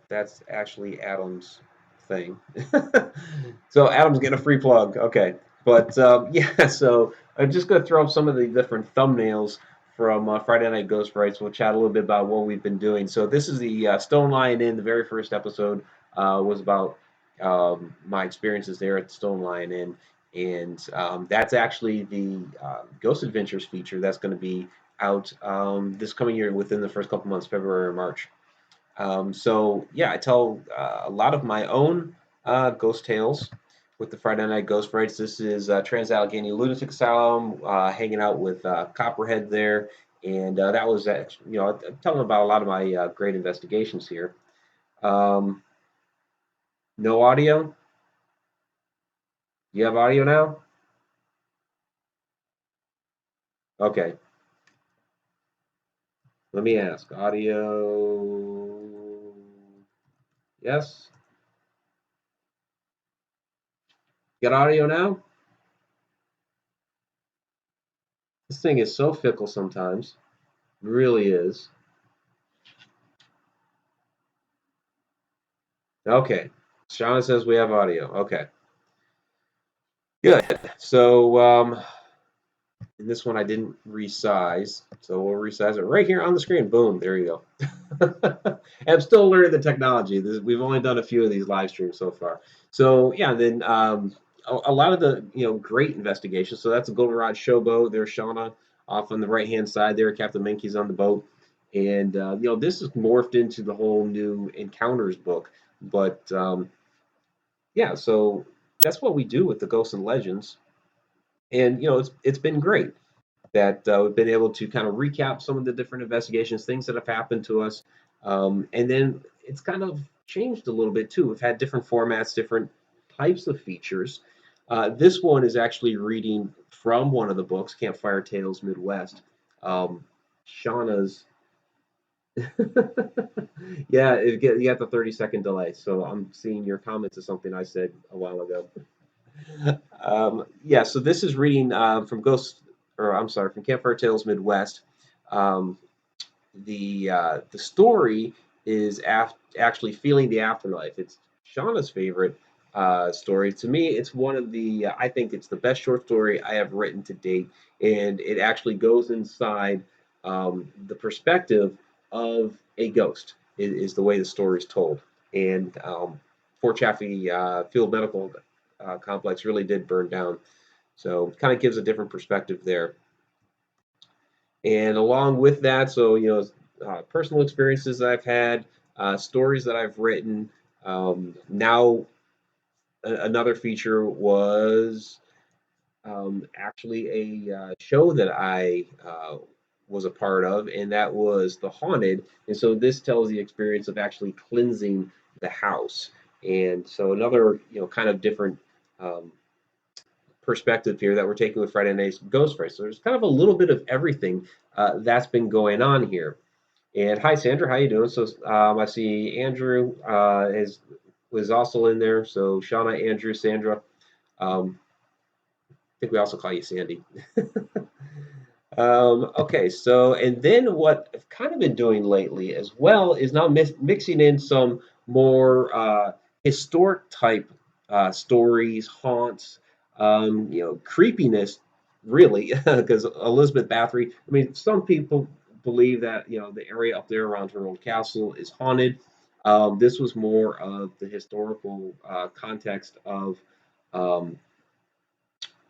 That's actually Adam's thing. So Adam's getting a free plug. Okay. But yeah, so I'm just going to throw up some of the different thumbnails from Friday Night Ghost Frights. We'll chat a little bit about what we've been doing. So this is the Stone Lion Inn. The very first episode was about my experiences there at the Stone Lion Inn. And that's actually the Ghost Adventures feature that's going to be out this coming year within the first couple months, February or March. So yeah, I tell a lot of my own ghost tales with the Friday Night Ghost Frights. This is Trans Allegheny Lunatic Asylum, hanging out with Copperhead there, and that was I'm telling about a lot of my great investigations here. Um, no audio. You have audio now? Okay. Let me ask. Audio. Yes. Got audio now? This thing is so fickle sometimes. It really is. Okay. Shauna says we have audio. Okay. Good. So, in this one I didn't resize, so we'll resize it right here on the screen. Boom, there you go. I'm still learning the technology. We've only done a few of these live streams so far. So yeah, then a lot of the great investigations. So that's a Goldenrod showboat. There's Shauna off on the right hand side there. Captain Minky's on the boat, and this has morphed into the whole new Encounters book. But yeah, so that's what we do with the Ghosts and Legends, and it's been great that we've been able to kind of recap some of the different investigations, things that have happened to us, and then it's kind of changed a little bit too. We've had different formats, different types of features. This one is actually reading from one of the books, Campfire Tales Midwest. Shauna's, yeah, you got the 30-second delay. So I'm seeing your comments to something I said a while ago. Yeah, so this is reading from I'm sorry, from Campfire Tales Midwest. Um, the story is actually Feeling the Afterlife. It's Shauna's favorite story. To me, it's one of the I think it's the best short story I have written to date, and it actually goes inside the perspective of a ghost. Is the way the story is told, and Fort Chaffee Field Medical Complex really did burn down, so kind of gives a different perspective there. And along with that, so personal experiences that I've had, stories that I've written. Now, another feature was actually a show that I was a part of, and that was The Haunted. And so this tells the experience of actually cleansing the house. And so another, kind of different um, perspective here that we're taking with Friday Night's Ghost Fright. So there's kind of a little bit of everything that's been going on here. And hi, Sandra, how you doing? So I see Andrew was also in there. So Shauna, Andrew, Sandra. I think we also call you Sandy. Okay, so and then what I've kind of been doing lately as well is now mixing in some more historic type stories, haunts, creepiness, really, because Elizabeth Bathory. I mean, some people believe that the area up there around her old castle is haunted. This was more of the historical context of um,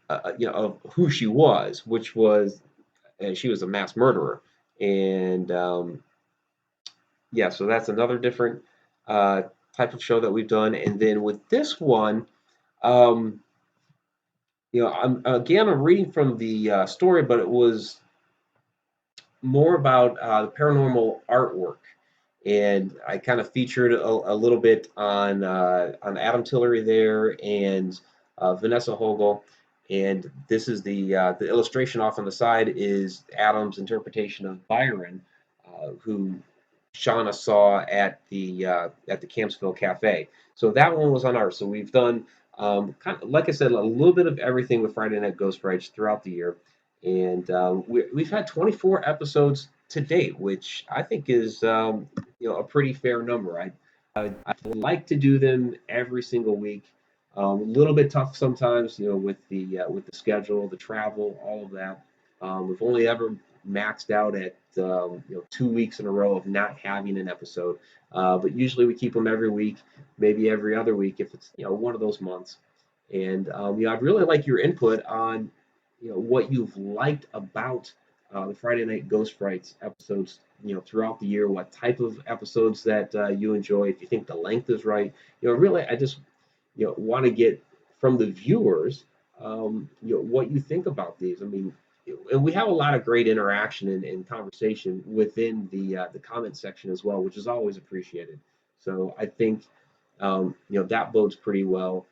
of who she was, which was she was a mass murderer, and yeah, so that's another different uh, type of show that we've done. And then with this one, um, I'm reading from the story, but it was more about the paranormal artwork, and I kind of featured a little bit on Adam Tillery there and Vanessa Hogel. And this is the illustration off on the side is Adam's interpretation of Byron, who Shauna saw at the Campsville Cafe. So that one was on art. So we've done kind of, like I said, a little bit of everything with Friday Night Ghost Frights throughout the year, and we've had 24 episodes to date, which I think is a pretty fair number. I like to do them every single week. A little bit tough sometimes, with the schedule, the travel, all of that. We've only ever maxed out at 2 weeks in a row of not having an episode, but usually we keep them every week, maybe every other week if it's one of those months. And I'd really like your input on what you've liked about the Friday Night Ghost Frights episodes, throughout the year, what type of episodes that you enjoy, if you think the length is right. Really, I just, want to get from the viewers, what you think about these. I mean, and we have a lot of great interaction and conversation within the comment section as well, which is always appreciated. So I think, that bodes pretty well,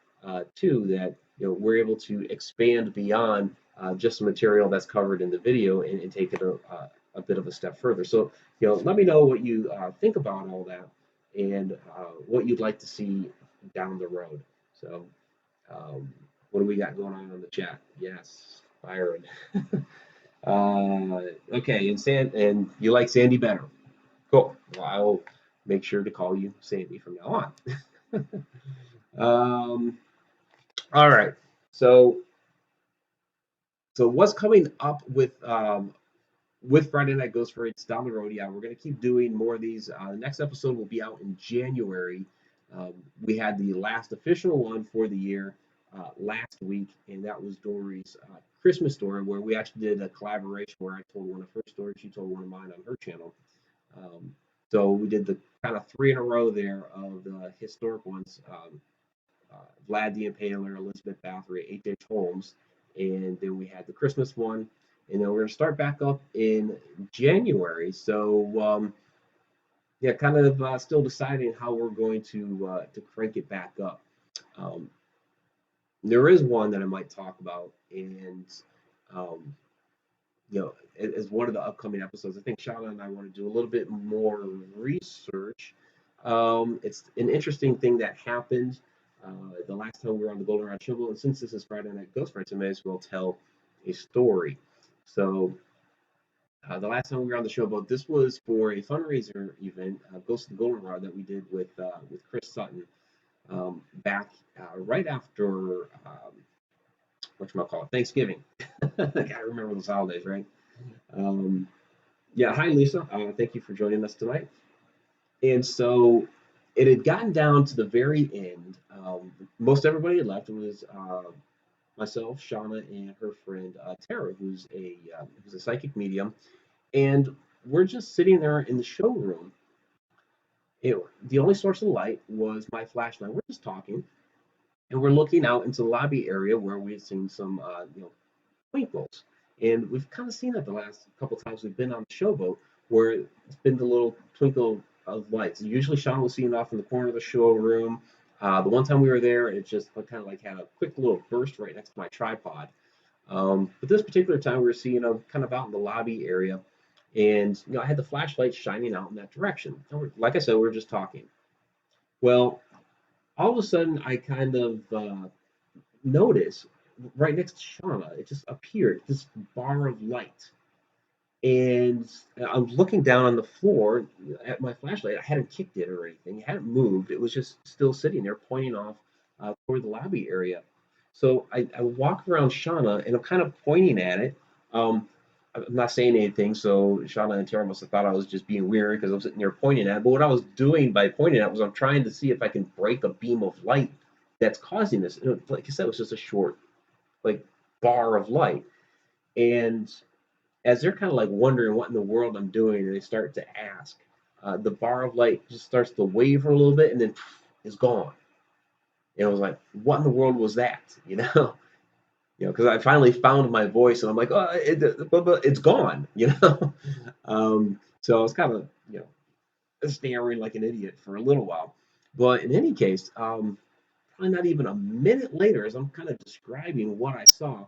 too, that, we're able to expand beyond just the material that's covered in the video and take it a bit of a step further. So, let me know what you think about all that and what you'd like to see down the road. So, what do we got going on in the chat? Yes, Byron. Okay, and you like Sandy better. Cool. Well, I'll make sure to call you Sandy from now on. All right. So what's coming up with Friday Night Ghost Frights down the road? Yeah, we're gonna keep doing more of these. The next episode will be out in January. We had the last official one for the year last week, and that was Dory's Christmas story, where we actually did a collaboration where I told one of her stories, she told one of mine on her channel. Um, so we did the kind of three in a row there of the historic ones. Vlad the Impaler, Elizabeth Bathory, H.H. Holmes, and then we had the Christmas one, and then we're going to start back up in January. So yeah, kind of still deciding how we're going to crank it back up. Um, there is one that I might talk about, and um, as one of the upcoming episodes, I think Shauna and I want to do a little bit more research. It's an interesting thing that happened the last time we were on the Goldenrod Show, and since this is Friday Night Ghost Frights, I may as well tell a story. So, the last time we were on the show, about this was for a fundraiser event, Ghost of the Goldenrod, that we did with Chris Sutton back right after whatchamacallit, Thanksgiving. I gotta remember those holidays, right? Um, yeah, hi Lisa. Thank you for joining us tonight. And so it had gotten down to the very end. Most everybody had left. It was myself, Shauna, and her friend Tara, who's a psychic medium, and we're just sitting there in the showroom. The only source of light was my flashlight. We're just talking, and we're looking out into the lobby area where we had seen some twinkles. And we've kind of seen that the last couple times we've been on the showboat, where it's been the little twinkle of lights. Usually Sean was seeing off in the corner of the showroom. The one time we were there, it just kind of like had a quick little burst right next to my tripod. But this particular time, we were seeing them kind of out in the lobby area, and I had the flashlight shining out in that direction. Like I said, we were just talking. Well, all of a sudden, I kind of notice right next to Shauna, it just appeared this bar of light. And I'm looking down on the floor at my flashlight. I hadn't kicked it or anything, it hadn't moved. It was just still sitting there, pointing off toward the lobby area. So I walk around Shauna and I'm kind of pointing at it. I'm not saying anything, so Shauna and Tara must have thought I was just being weird because I'm sitting there pointing at it. But what I was doing by pointing at it was I'm trying to see if I can break a beam of light that's causing this. Like I said, it was just a short, like, bar of light. And as they're kind of like wondering what in the world I'm doing, and they start to ask, the bar of light just starts to waver a little bit and then is gone. And I was like, what in the world was that? Because I finally found my voice and I'm like, oh, it's gone, so I was kind of, staring like an idiot for a little while. But in any case, probably not even a minute later, as I'm kind of describing what I saw,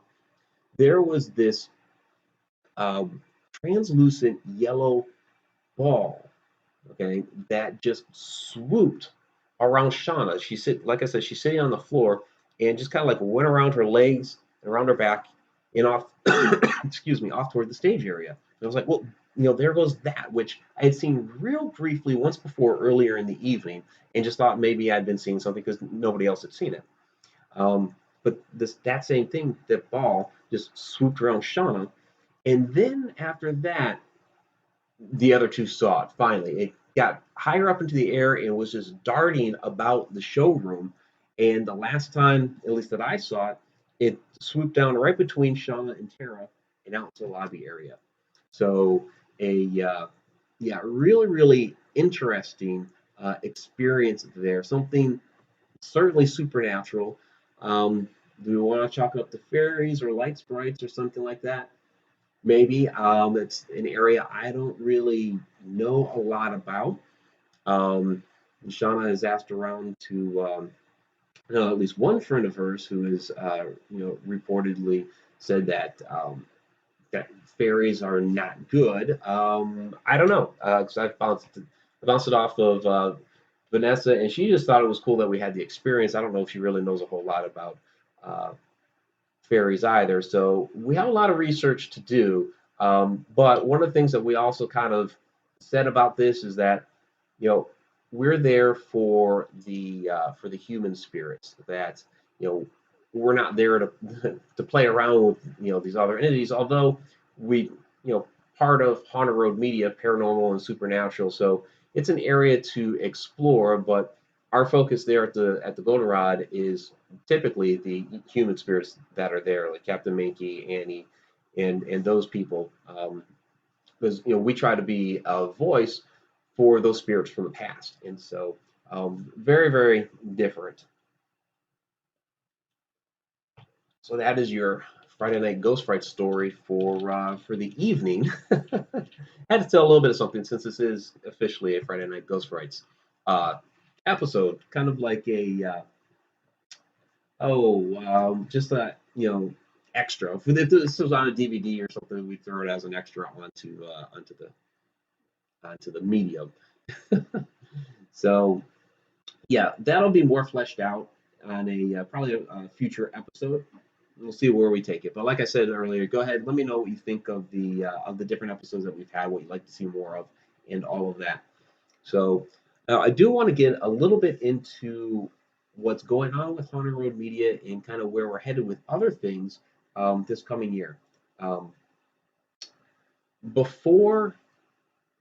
there was this um, translucent yellow ball, okay, that just swooped around Shauna. Like I said, she's sitting on the floor and just kind of like went around her legs, around her back, and off, excuse me, off toward the stage area. And I was like, well, there goes that, which I had seen real briefly once before earlier in the evening, and just thought maybe I'd been seeing something because nobody else had seen it. But that same thing, that ball just swooped around Shauna, and then after that, the other two saw it. Finally, it got higher up into the air and was just darting about the showroom. And the last time, at least that I saw it, it swooped down right between Shauna and Tara and out to the lobby area. So a yeah, really, really interesting experience there. Something certainly supernatural. Do we want to chalk it up to fairies or light sprites or something like that? Maybe. It's an area I don't really know a lot about. Um, Shauna has asked around to at least one friend of hers who is, reportedly said that fairies are not good. I don't know because I bounced it off of Vanessa, and she just thought it was cool that we had the experience. I don't know if she really knows a whole lot about uh, fairies either. So we have a lot of research to do. But one of the things that we also kind of said about this is that you know we're there for the human spirits. That you know we're not there to to play around with these other entities. Although we part of Haunted Road Media, paranormal and supernatural. So it's an area to explore, but our focus there at the Goldenrod is typically the human spirits that are there, like Captain Mankey, Annie, and those people. Because we try to be a voice for those spirits from the past, and so very very different. So that is your Friday Night Ghost Fright story for the evening. Had to tell a little bit of something since this is officially a Friday Night Ghost Frights uh, episode, kind of like a just a extra. If this was on a DVD or something, we throw it as an extra onto the medium. So yeah, that'll be more fleshed out on a probably a future episode. We'll see where we take it. But like I said earlier, go ahead. Let me know what you think of the different episodes that we've had, what you'd like to see more of, and all of that. So I do want to get a little bit into what's going on with Haunted Road Media and kind of where we're headed with other things this coming year. Um, Before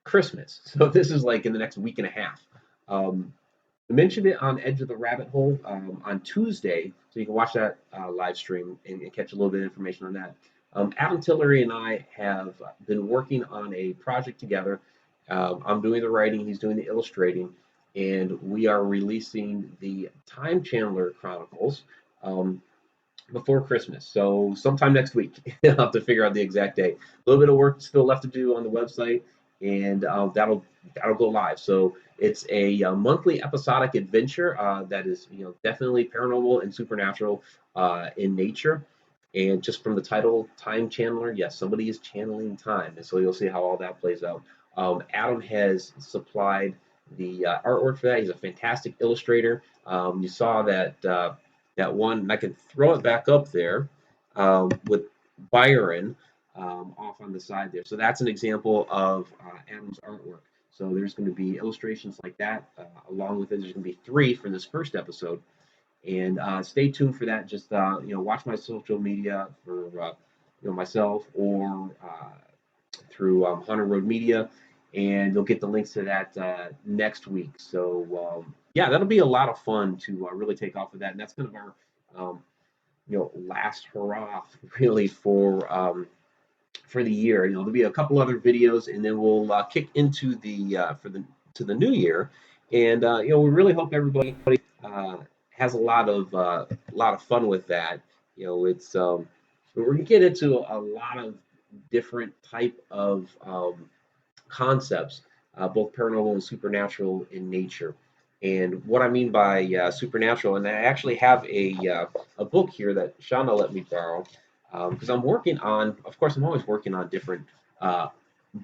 Christmas, so this is like in the next week and a half. Um, I mentioned it on Edge of the Rabbit Hole on Tuesday, so you can watch that live stream and catch a little bit of information on that. Adam Tillery and I have been working on a project together. I'm doing the writing, he's doing the illustrating, and we are releasing the Time Chandler Chronicles um, before Christmas. So sometime next week, I'll have to figure out the exact date. A little bit of work still left to do on the website, and that'll go live. So it's a monthly episodic adventure that is definitely paranormal and supernatural in nature. And just from the title, Time Channeler, yes, somebody is channeling time, and so you'll see how all that plays out. Adam has supplied the artwork for that. He's a fantastic illustrator. You saw that one, and I can throw it back up there with Byron off on the side there. So that's an example of Adam's artwork. So there's going to be illustrations like that. Along with it, there's going to be 3 for this first episode. And stay tuned for that. Just watch my social media for myself or through Hunter Road Media, and you'll get the links to that next week. So yeah, that'll be a lot of fun to really take off of that, and that's kind of our last hurrah really for the year. There'll be a couple other videos, and then we'll kick into the new year, and we really hope everybody has a lot of fun with that. It's we're gonna get into a lot of different type of concepts, both paranormal and supernatural in nature. And what I mean by supernatural, and I actually have a book here that Shauna let me borrow because I'm working on. Of course, I'm always working on different uh,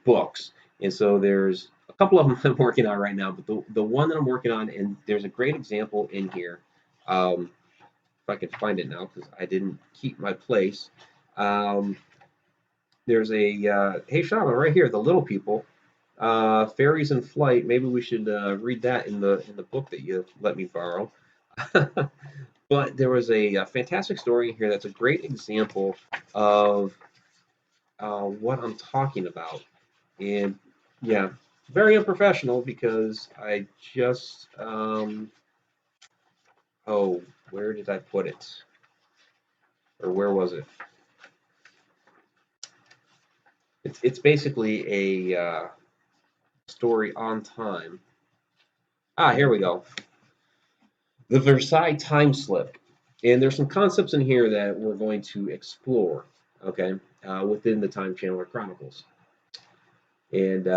books, and so there's a couple of them I'm working on right now. But the one that I'm working on, and there's a great example in here. If I can find it now, because I didn't keep my place. Um, there's a hey Shaman right here, the little people, fairies in flight. Maybe we should read that in the book that you let me borrow. But there was a fantastic story in here that's a great example of what I'm talking about. And yeah, very unprofessional because I just oh, where did I put it? Or where was it? It's basically a story on time. Ah, here we go. The Versailles time slip. And there's some concepts in here that we're going to explore, okay, within the Time Channeler Chronicles. And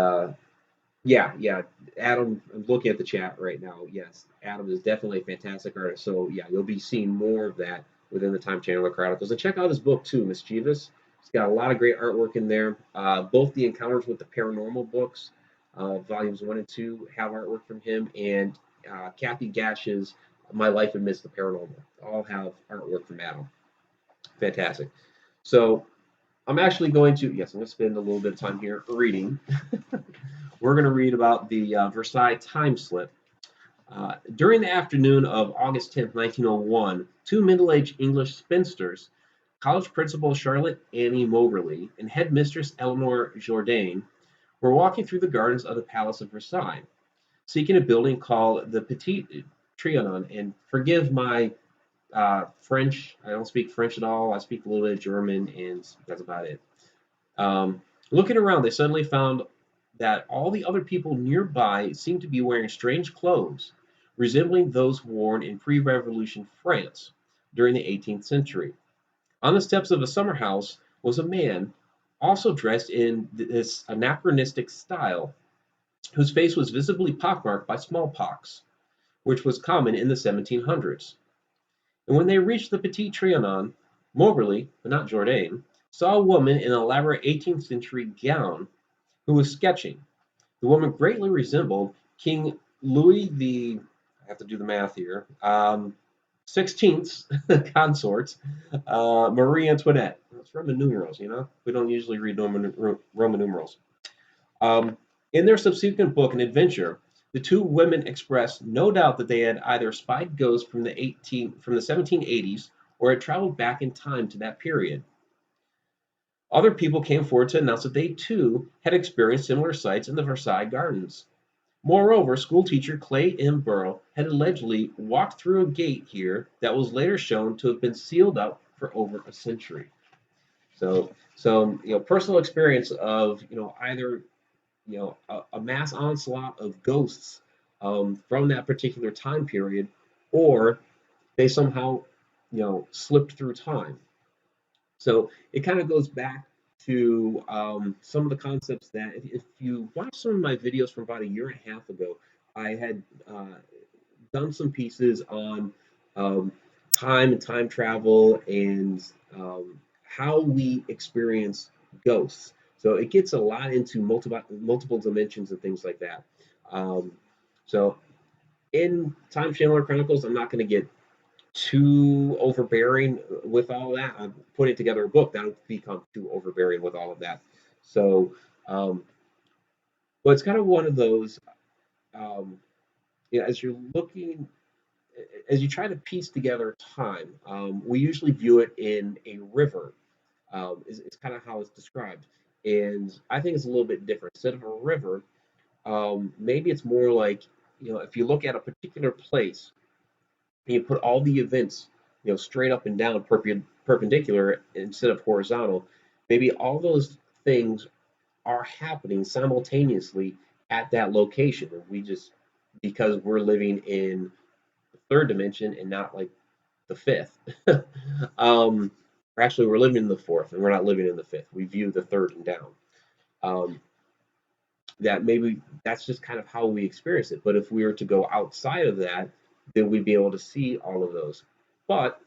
yeah, Adam, I'm looking at the chat right now. Yes, Adam is definitely a fantastic artist. So yeah, you'll be seeing more of that within the Time Channeler Chronicles. And check out his book too, Mischievous. He's got a lot of great artwork in there. Both the Encounters with the Paranormal books, volumes 1 and 2, have artwork from him, and Kathy Gash's My Life Amidst the Paranormal all have artwork from Adam. Fantastic. So I'm actually going to, yes, I'm going to spend a little bit of time here reading. We're going to read about the Versailles time slip. During the afternoon of August 10th, 1901, two middle-aged English spinsters, college principal Charlotte Annie Moberly and headmistress Eleanor Jourdain, were walking through the gardens of the Palace of Versailles, seeking a building called the Petit Trianon. And forgive my French, I don't speak French at all. I speak a little bit of German, and that's about it. Um, Looking around, they suddenly found that all the other people nearby seemed to be wearing strange clothes, resembling those worn in pre Revolution France during the 18th century. On the steps of a summer house was a man, also dressed in this anachronistic style, whose face was visibly pockmarked by smallpox, which was common in the 1700s. And when they reached the Petit Trianon, Moberly, but not Jourdain, saw a woman in an elaborate 18th century gown who was sketching. The woman greatly resembled King Louis the, I have to do the math here, 16th consort, Marie Antoinette. It's Roman numerals, you know? We don't usually read Roman numerals. Um, in their subsequent book, An Adventure, the two women expressed no doubt that they had either spied ghosts from the 1780s or had traveled back in time to that period. Other people came forward to announce that they too had experienced similar sights in the Versailles Gardens. Moreover, schoolteacher Clay M. Burrow had allegedly walked through a gate here that was later shown to have been sealed up for over a century. So personal experience of either a mass onslaught of ghosts from that particular time period, or they somehow slipped through time. So it kind of goes back to some of the concepts that if you watch some of my videos from about a year and a half ago, I had done some pieces on um, time and time travel and how we experience ghosts. So it gets a lot into multiple dimensions and things like that. Um, so in Time Channeler Chronicles, I'm not going to get too overbearing with all that. I'm putting together a book that'll become too overbearing with all of that. So, um, but it's kind of one of those, um, as you're looking, as you try to piece together time, we usually view it in a river, is kind of how it's described. And I think it's a little bit different. Instead of a river, maybe it's more like, if you look at a particular place, and you put all the events, straight up and down perpendicular instead of horizontal, maybe all those things are happening simultaneously at that location. And we just, because we're living in the third dimension and not like the fifth, um, or actually we're living in the fourth and we're not living in the fifth. We view the third and down. Um, that maybe that's just kind of how we experience it. But if we were to go outside of that, then we'd be able to see all of those. But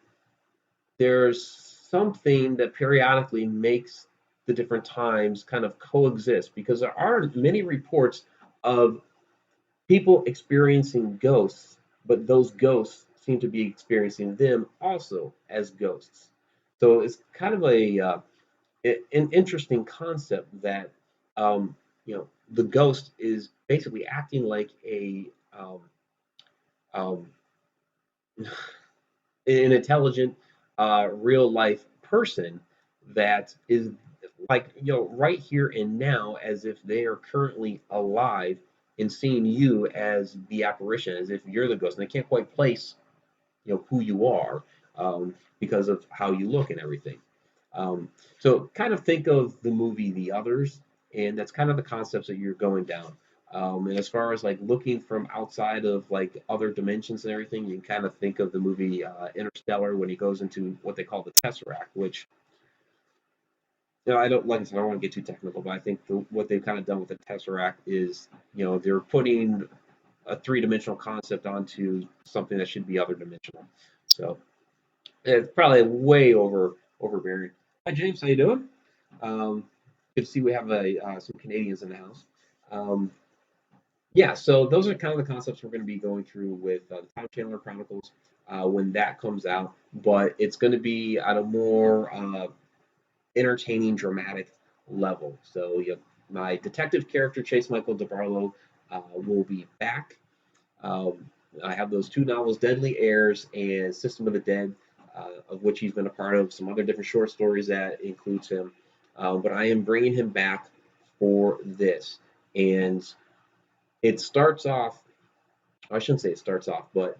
there's something that periodically makes the different times kind of coexist because there are many reports of people experiencing ghosts, but those ghosts seem to be experiencing them also as ghosts. So it's kind of an interesting concept that the ghost is basically acting like a um, an intelligent, real life person that is like right here and now, as if they are currently alive and seeing you as the apparition, as if you're the ghost, and they can't quite place who you are because of how you look and everything. So kind of think of the movie The Others, and that's kind of the concepts that you're going down. And as far as like looking from outside of like other dimensions and everything, you can kind of think of the movie Interstellar when he goes into what they call the Tesseract, which I don't like I said, I don't want to get too technical, but I think what they've kind of done with the Tesseract is they're putting a three-dimensional concept onto something that should be other dimensional. So it's probably way overbearing. Hi James, how you doing? Good to see we have some Canadians in the house. Um, yeah, so those are kind of the concepts we're going to be going through with the Time Chandler Chronicles when that comes out. But it's going to be at a more entertaining, dramatic level. So my detective character Chase Michael DeBarlo will be back. Um, I have those two novels, Deadly Airs and System of the Dead, of which he's been a part of, some other different short stories that includes him. But I am bringing him back for this. And it starts off, I shouldn't say it starts off, but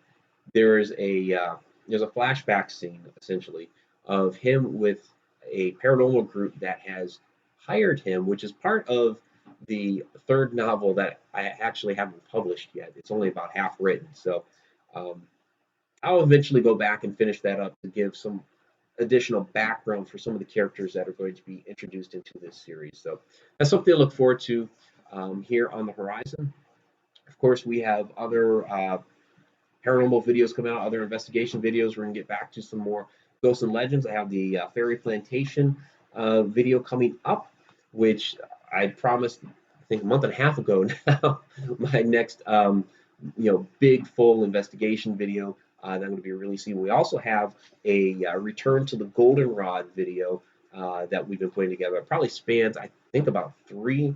there's there's a flashback scene essentially of him with a paranormal group that has hired him, which is part of the third novel that I actually haven't published yet. It's only about half written, so um, I'll eventually go back and finish that up to give some additional background for some of the characters that are going to be introduced into this series. So that's something to look forward to here on the horizon. Of course, we have other paranormal videos coming out, other investigation videos. We're going to get back to some more ghosts and legends. I have the Fairy Plantation video coming up, which I promised, I think, a month and a half ago now, my next, big full investigation video that I'm going to be releasing. We also have a Return to the Goldenrod video that we've been putting together. It probably spans, I think, about three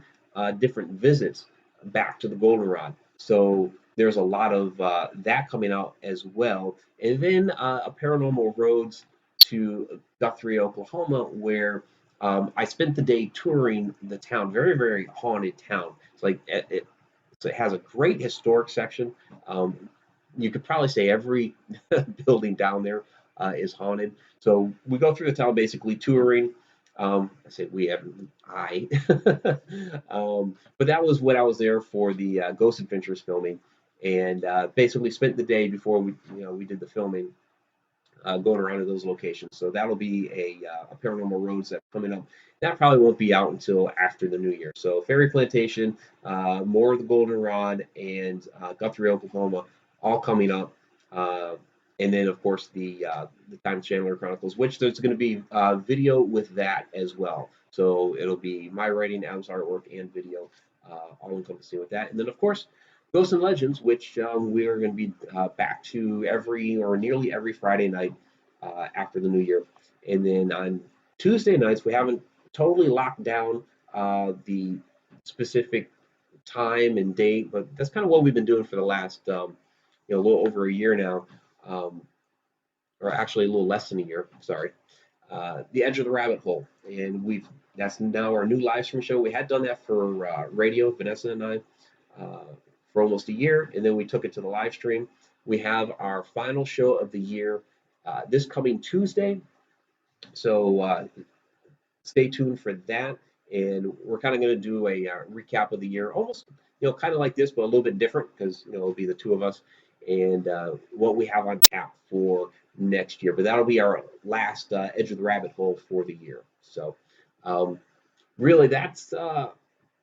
different visits back to the Goldenrod. So there's a lot of that coming out as well. And then a Paranormal Roads to Guthrie, Oklahoma, where I spent the day touring the town. Very, very haunted town. It's like it has a great historic section. You could probably say every building down there is haunted. So we go through the town basically touring. I say we have I, but that was what I was there for the Ghost Adventures filming, and basically spent the day before we did the filming going around to those locations. So that'll be a Paranormal Roads that's coming up. That probably won't be out until after the new year. So Fairy Plantation, more of the Goldenrod, and Guthrie, Oklahoma, all coming up. And then of course the Time Chandler Chronicles, which there's going to be video with that as well. So it'll be my writing, Adam's artwork, and video, all encompassing with that. And then of course Ghosts and Legends, which we are going to be back to every or nearly every Friday night after the new year. And then on Tuesday nights, we haven't totally locked down the specific time and date, but that's kind of what we've been doing for the last, a little over a year now, um, or actually a little less than a year. Sorry. The Edge of the Rabbit Hole, and that's now our new live stream show. We had done that for radio, Vanessa and I, for almost a year, and then we took it to the live stream. We have our final show of the year this coming Tuesday, so stay tuned for that. And we're kind of going to do a recap of the year, almost kind of like this, but a little bit different because it'll be the two of us and what we have on tap for next year. But that'll be our last Edge of the Rabbit Hole for the year. So really, that's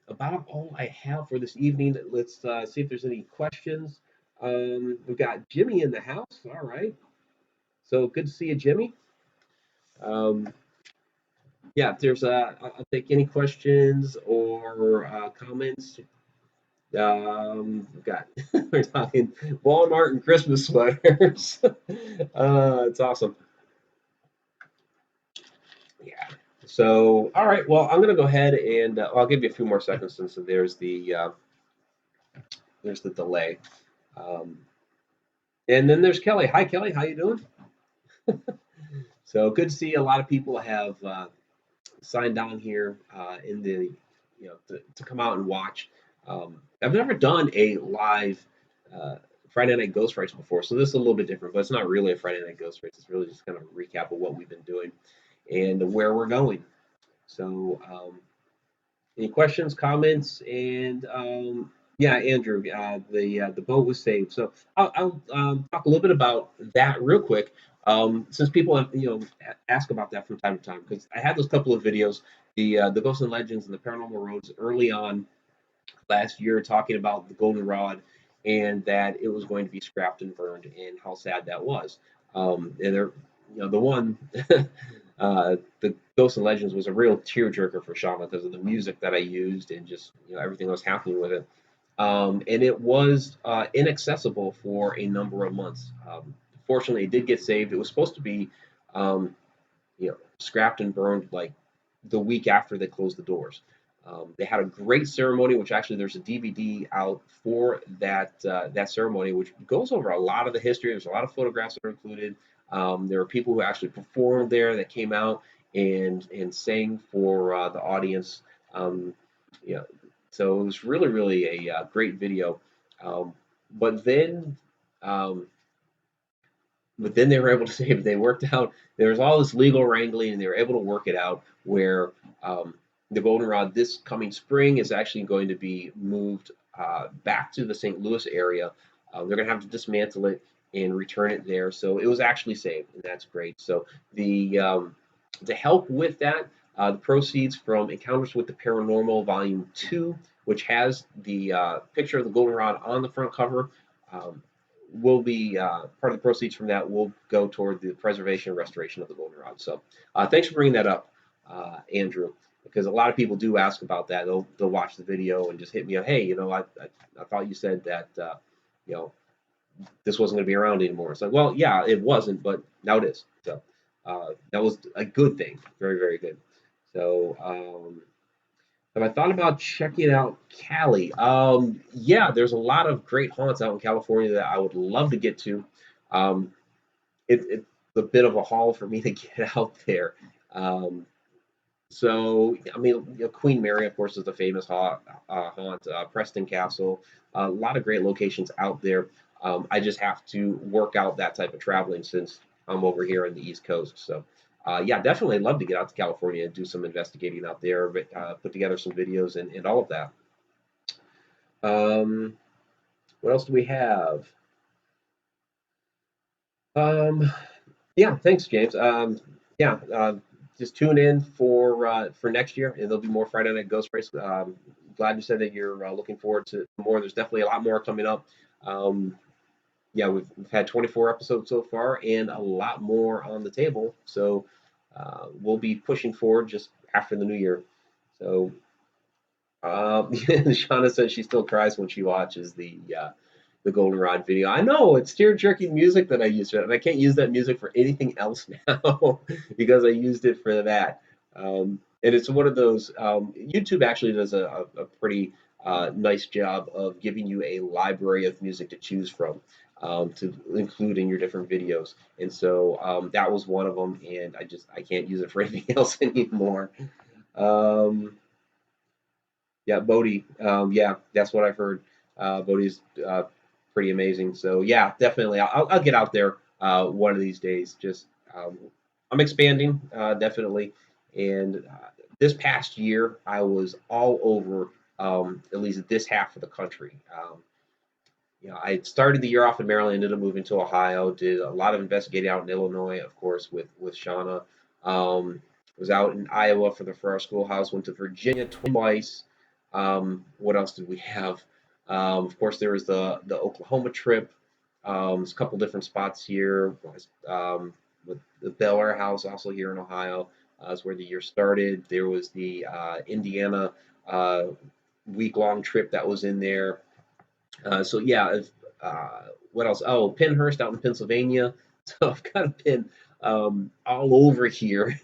about all I have for this evening. Let's see if there's any questions. We've got Jimmy in the house. All right. So good to see you, Jimmy. Yeah, if there's I'll take any questions or comments. We've got we're talking Walmart and Christmas sweaters. It's awesome. Yeah. So, all right. Well, I'm gonna go ahead and I'll give you a few more seconds since there's the delay. Um, and then there's Kelly. Hi, Kelly. How you doing? So good to see a lot of people have signed on here in the to come out and watch. I've never done a live uh, Friday Night Ghost Frights before, so this is a little bit different. But it's not really a Friday Night Ghost Frights. It's really just kind of a recap of what we've been doing and where we're going. So, any questions, comments, and yeah, Andrew, the boat was saved. So I'll talk a little bit about that real quick, since people have ask about that from time to time because I had those couple of videos, the Ghosts and Legends and the Paranormal Roads early on last year, talking about the goldenrod and that it was going to be scrapped and burned and how sad that was. And there, the one. The Ghosts and Legends was a real tearjerker for Shauna because of the music that I used and just everything that was happening with it. And it was inaccessible for a number of months. Fortunately, it did get saved. It was supposed to be, um, scrapped and burned like the week after they closed the doors. They had a great ceremony, which actually there's a DVD out for that ceremony, which goes over a lot of the history. There's a lot of photographs that are included. There were people who actually performed there that came out and sang for the audience. Um, yeah, so it was really a great video. Um, but then um, but then they were able to save it. They worked out. There was all this legal wrangling, and they were able to work it out where the goldenrod this coming spring is actually going to be moved back to the St. Louis area. They're going to have to dismantle it and return it there. So it was actually saved, and that's great. So the to help with that, the proceeds from Encounters with the Paranormal Volume 2, which has the picture of the goldenrod on the front cover. Um, will be part of the proceeds from that will go toward the preservation and restoration of the goldenrod. So thanks for bringing that up, Andrew, because a lot of people do ask about that. They'll watch the video and just hit me up. Hey, I thought you said that you know this wasn't going to be around anymore. It's like, well, yeah, it wasn't, but now it is. So that was a good thing. Very, very good. So have I thought about checking out Cali? Yeah, there's a lot of great haunts out in California that I would love to get to. Um, it's a bit of a haul for me to get out there. Um, so, I mean, Queen Mary, of course, is the famous haunt. Preston Castle, a lot of great locations out there. I just have to work out that type of traveling since I'm over here on the East Coast. So, yeah, definitely love to get out to California and do some investigating out there, but put together some videos and all of that. Um, what else do we have? Um, yeah, thanks, James. Yeah, just tune in for next year, and there'll be more Friday Night Ghost Frights. Glad you said that you're looking forward to more. There's definitely a lot more coming up. Um, yeah, we've had 24 episodes so far, and a lot more on the table. So we'll be pushing forward just after the new year. So Shauna says she still cries when she watches the Goldenrod video. I know it's tear jerking music that I use for it, and I can't use that music for anything else now because I used it for that. And it's one of those. YouTube actually does a pretty nice job of giving you a library of music to choose from to include in your different videos. And so that was one of them, and I can't use it for anything else anymore. Um, yeah, Bodhi. Yeah, that's what I've heard. Bodhi's pretty amazing. So yeah, definitely, I'll get out there one of these days. Just I'm expanding definitely, and this past year I was all over at least this half of the country. I started the year off in Maryland, ended up moving to Ohio, did a lot of investigating out in Illinois, of course, with Shauna. Was out in Iowa for our schoolhouse, went to Virginia twice. What else did we have? Of course, there was the Oklahoma trip. There's a couple different spots here. With the Bel Air House, also here in Ohio, is where the year started. There was the Indiana week-long trip that was in there. So yeah, what else? Oh, Pennhurst out in Pennsylvania. So I've kind of been all over here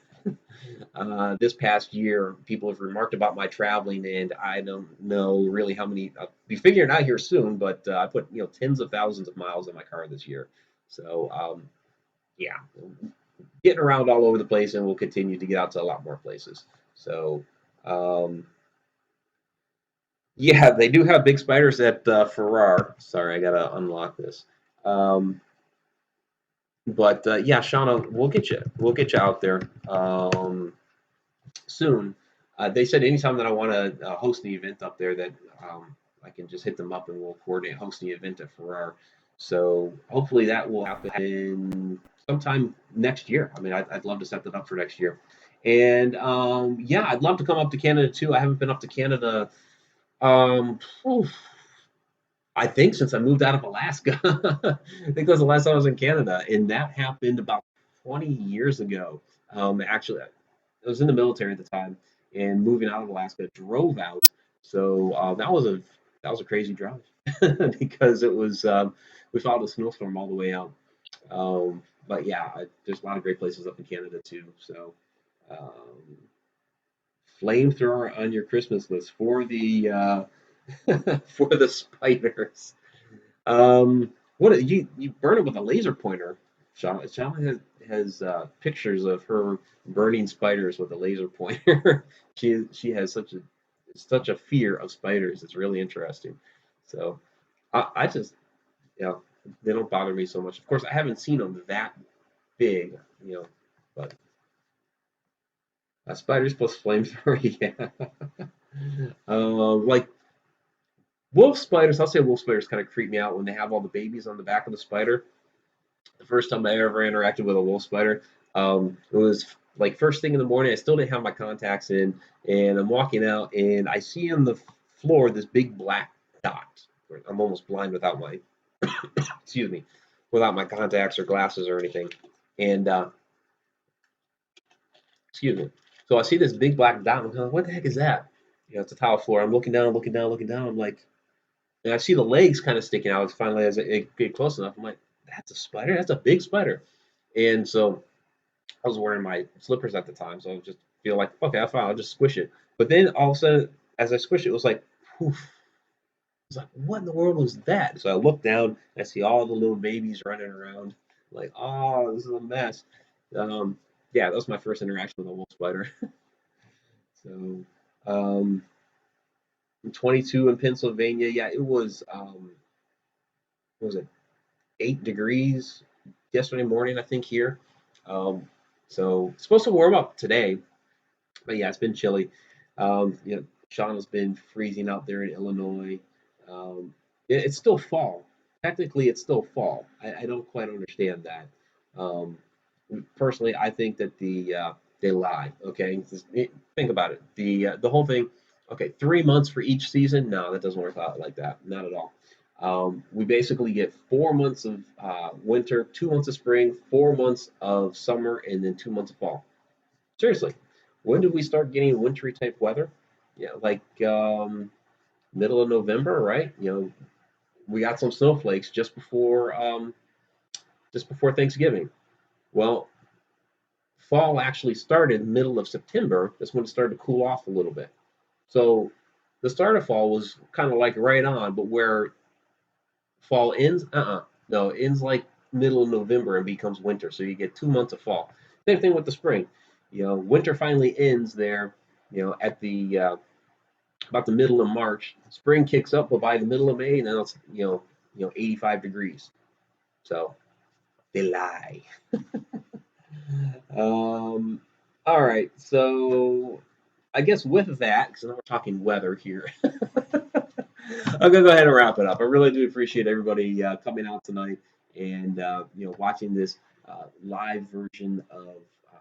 This past year, people have remarked about my traveling, and I don't know really how many. I'll be figuring it out here soon, but I put tens of thousands of miles in my car this year. So yeah, getting around all over the place, and we'll continue to get out to a lot more places. So um, yeah, they do have big spiders at Farrar. Sorry, I gotta unlock this. Um, but yeah, Shauna, we'll get you out there soon. They said anytime that I want to host an event up there, that I can just hit them up and we'll coordinate hosting the event at Farrar. So hopefully that will happen sometime next year. I mean, I'd love to set that up for next year. And yeah, I'd love to come up to Canada too. I haven't been up to Canada. Um, I think since I moved out of Alaska. I think that was the last time I was in Canada, and that happened about 20 years ago. Actually, I was in the military at the time, and moving out of Alaska, drove out. So that was a crazy drive because it was we followed a snowstorm all the way out. But yeah, there's a lot of great places up in Canada too. So um, flamethrower on your Christmas list for the for the spiders. What you burn it with a laser pointer? Shauna has pictures of her burning spiders with a laser pointer. She has such a fear of spiders. It's really interesting. So I just they don't bother me so much. Of course, I haven't seen them that big, but spiders plus flamethrower, yeah. Like wolf spiders, I'll say wolf spiders kind of creep me out when they have all the babies on the back of the spider. The first time I ever interacted with a wolf spider, it was like first thing in the morning. I still didn't have my contacts in, and I'm walking out, and I see on the floor this big black dot. I'm almost blind without my, excuse me, without my contacts or glasses or anything. And excuse me. So I see this big black dot. I'm going, what the heck is that? It's a tile floor. I'm looking down, looking down, looking down. I'm like, and I see the legs kind of sticking out. Finally, as it get close enough, I'm like, that's a spider. That's a big spider. And so I was wearing my slippers at the time, so I just feel like, okay, fine, I'll just squish it. But then all of a sudden, as I squished it, it was like, poof. I was like, what in the world was that? So I look down, and I see all the little babies running around. Like, oh, this is a mess. Um, yeah, that was my first interaction with a wolf spider. So, um, 22 in Pennsylvania. Yeah, it was. What was it 8 degrees yesterday morning? I think here. Um, so it's supposed to warm up today, but yeah, it's been chilly. Sean has been freezing out there in Illinois. It's still fall. Technically, it's still fall. I don't quite understand that. Um, Personally, I think that they lie. Okay, think about it. The whole thing. Okay, 3 months for each season. No, that doesn't work out like that. Not at all. We basically get 4 months of winter, 2 months of spring, 4 months of summer, and then 2 months of fall. Seriously, when did we start getting wintry type weather? Yeah, like middle of November, right? We got some snowflakes just before Thanksgiving. Well, fall actually started middle of September. That's when it started to cool off a little bit. So the start of fall was kind of like right on, but where fall ends, no, it ends like middle of November and becomes winter. So you get 2 months of fall. Same thing with the spring. Winter finally ends there. At the about the middle of March. Spring kicks up, but by the middle of May, then it's 85 degrees. So they lie. Um, all right, so I guess with that, because we're talking weather here, I'm gonna go ahead and wrap it up. I really do appreciate everybody coming out tonight and watching this live version of uh,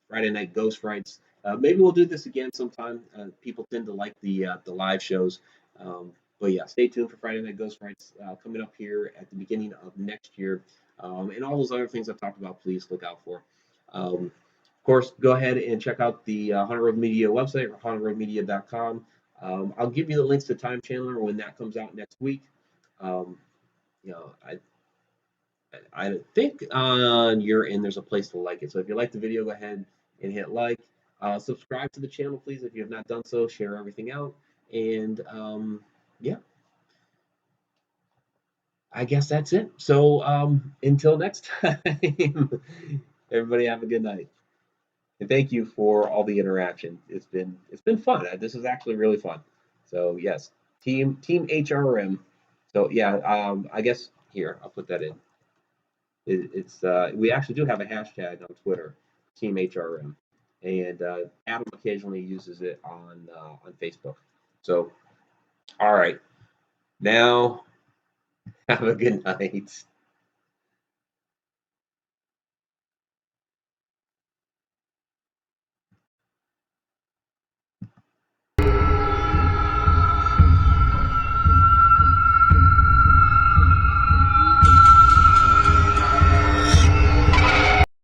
Friday Night Ghost Frights. Maybe we'll do this again sometime. People tend to like the live shows, but yeah, stay tuned for Friday Night Ghost Frights coming up here at the beginning of next year, and all those other things I've talked about. Please look out for. Of course, go ahead and check out the Haunted Road Media website, hauntedroadmedia.com. I'll give you the links to Time Chandler when that comes out next week. Um, you know, I think on your end there's a place to like it. So if you like the video, go ahead, and hit like. Subscribe to the channel, please, if you have not done so. Share everything out. And yeah, I guess that's it. So until next time, everybody have a good night. And thank you for all the interaction. It's been fun. This is actually really fun. So yes, team HRM. So yeah, I guess here I'll put that in. It's we actually do have a hashtag on Twitter, Team HRM, and Adam occasionally uses it on Facebook. So all right, now have a good night.